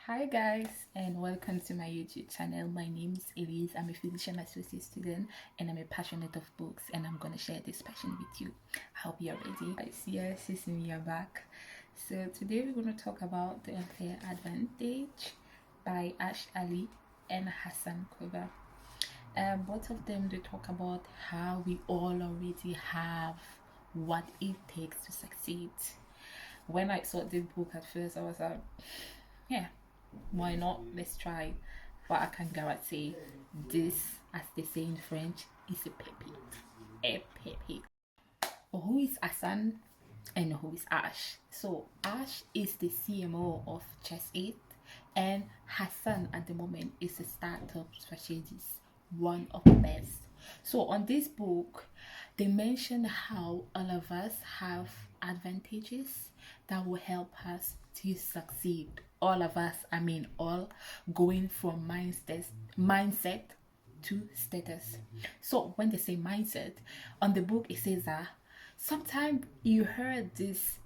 Hi guys, and welcome to my YouTube channel. My name is Elise. I'm a physician associate student and I'm a passionate of books, and I'm gonna share this passion with you. I hope you're ready. Guys, yes, it's me, you're back. So today we're gonna talk about The Unfair Advantage by Ash Ali and Hassan Koba. Both of them, they talk about how we all already have what it takes to succeed. When I saw this book at first, I was like, yeah, why not? Let's try. But I can guarantee this, as they say in French, is a pepite. A pepite. Who is Hassan and who is Ash? So Ash is the CMO of Chess 8, and Hassan at the moment is a startup strategist, one of the best. So on this book, they mention how all of us have advantages that will help us to succeed. All of us, I mean all, going from mindset to status. So when they say mindset, on the book it says that sometimes you heard this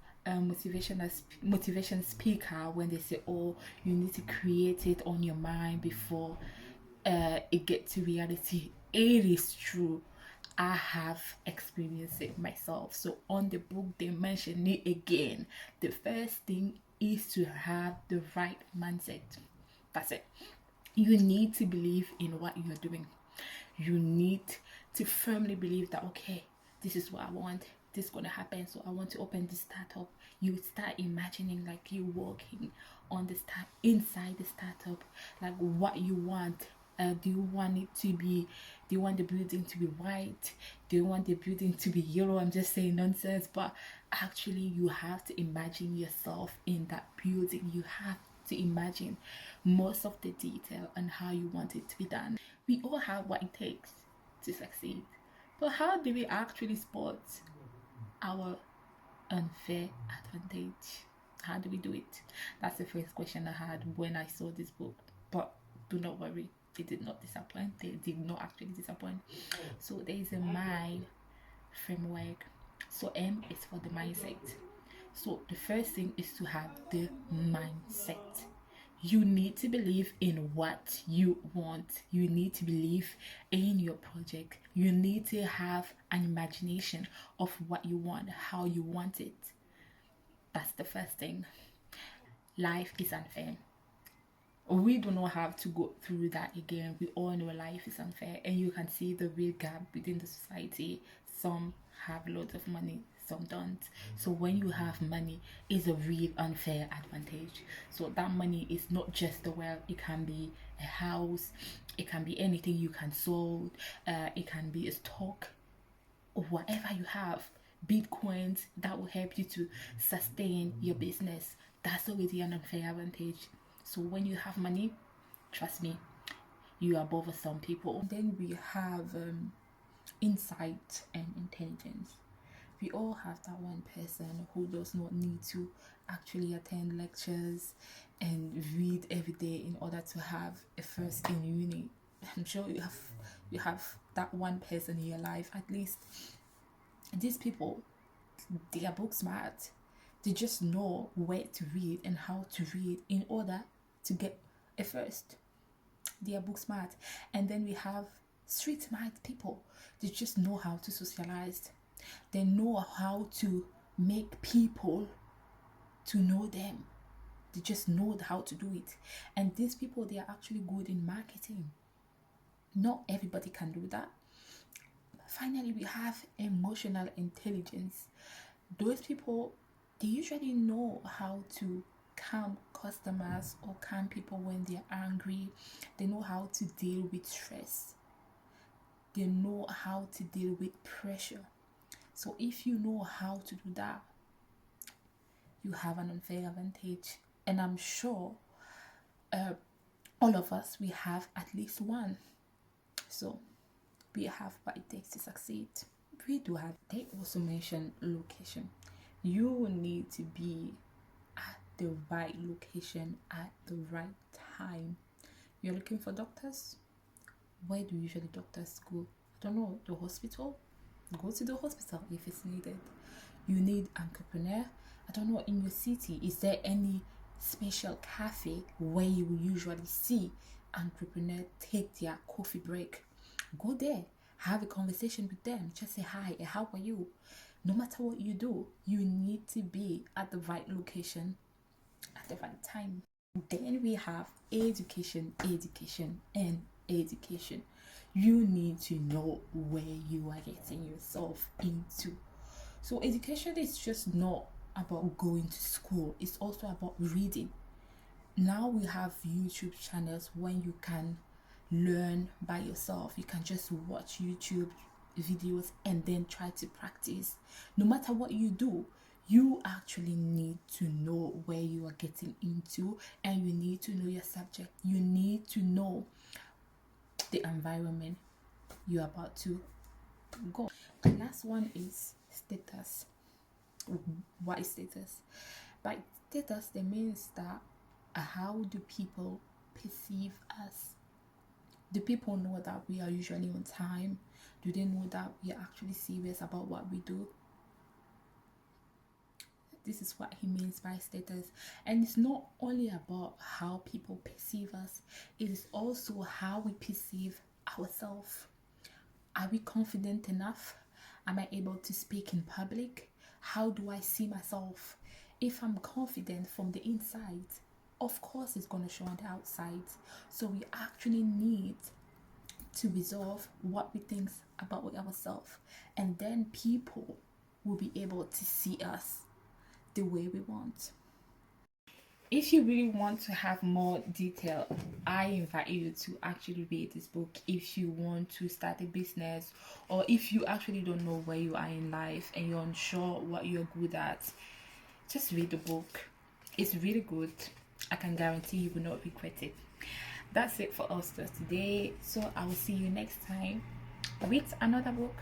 motivation speaker when they say, oh, you need to create it on your mind before it gets to reality. It is true. I have experienced it myself. So on the book they mention it again. The first thing is to have the right mindset. That's it. You need to believe in what you're doing. You need to firmly believe that, okay, this is what I want, this is gonna happen, so I want to open this startup. You start imagining like you working on the start inside the startup, like what you want. Do you want it to be, do you want the building to be white, do you want the building to be yellow? I'm just saying nonsense, but actually you have to imagine yourself in that building. You have to imagine most of the detail and how you want it to be done. We all have what it takes to succeed, but how do we actually spot our unfair advantage? How do we do it? That's the first question I had when I saw this book. But do not worry, they did not disappoint. They did not actually disappoint. So there is a mind framework. So M is for the mindset. So the first thing is to have the mindset. You need to believe in what you want. You need to believe in your project. You need to have an imagination of what you want, how you want it. That's the first thing. Life is unfair. We do not have to go through that again. We all know life is unfair, and you can see the real gap within the society. Some have loads of money, some don't. So when you have money, it's a real unfair advantage. So that money is not just the wealth. It can be a house, it can be anything you can sold, it can be a stock, or whatever you have. Bitcoins that will help you to sustain your business. That's already an unfair advantage. So when you have money, trust me, you are above some people. Then we have insight and intelligence. We all have that one person who does not need to actually attend lectures and read every day in order to have a first in uni. I'm sure you have that one person in your life. At least these people, they are book smart. They just know where to read and how to read in order to get a first. They are book smart. And then we have street smart people. They just know how to socialize. They know how to make people to know them. They just know how to do it. And these people, they are actually good in marketing. Not everybody can do that. Finally, we have emotional intelligence. Those people, they usually know how to calm customers or calm people when they're angry. They know how to deal with stress. They know how to deal with pressure. So if you know how to do that, you have an unfair advantage. And I'm sure all of us, we have at least one. So we have what it takes to succeed. We do have, they also mention location. You need to be at the right location at the right time. You're looking for doctors? Where do usually doctors go? I don't know, the hospital? Go to the hospital if it's needed. You need entrepreneur? I don't know, in your city, is there any special cafe where you will usually see entrepreneurs take their coffee break. Go there, have a conversation with them, just say hi, how are you? No matter what you do, you need to be at the right location at the right time. Then we have education, education, and education. You need to know where you are getting yourself into. So, education is just not about going to school, it's also about reading. Now we have YouTube channels when you can learn by yourself. You can just watch YouTube videos and then try to practice. No matter what you do, you actually need to know where you are getting into, and you need to know your subject. You need to know the environment you're about to go. The last one is status. What is status? By status, that means that how do people perceive us? Do people know that we are usually on time? Do they know that we are actually serious about what we do? This is what he means by status. And it's not only about how people perceive us, it is also how we perceive ourselves. Are we confident enough? Am I able to speak in public? How do I see myself? If I'm confident from the inside, of course it's going to show on the outside. So we actually need to resolve what we think about ourselves, and then people will be able to see us the way we want. If you really want to have more detail, I invite you to actually read this book. If you want to start a business, or if you actually don't know where you are in life and you're unsure what you're good at, just read the book. It's really good. I can guarantee you will not regret it. That's it for us today. So I will see you next time with another book.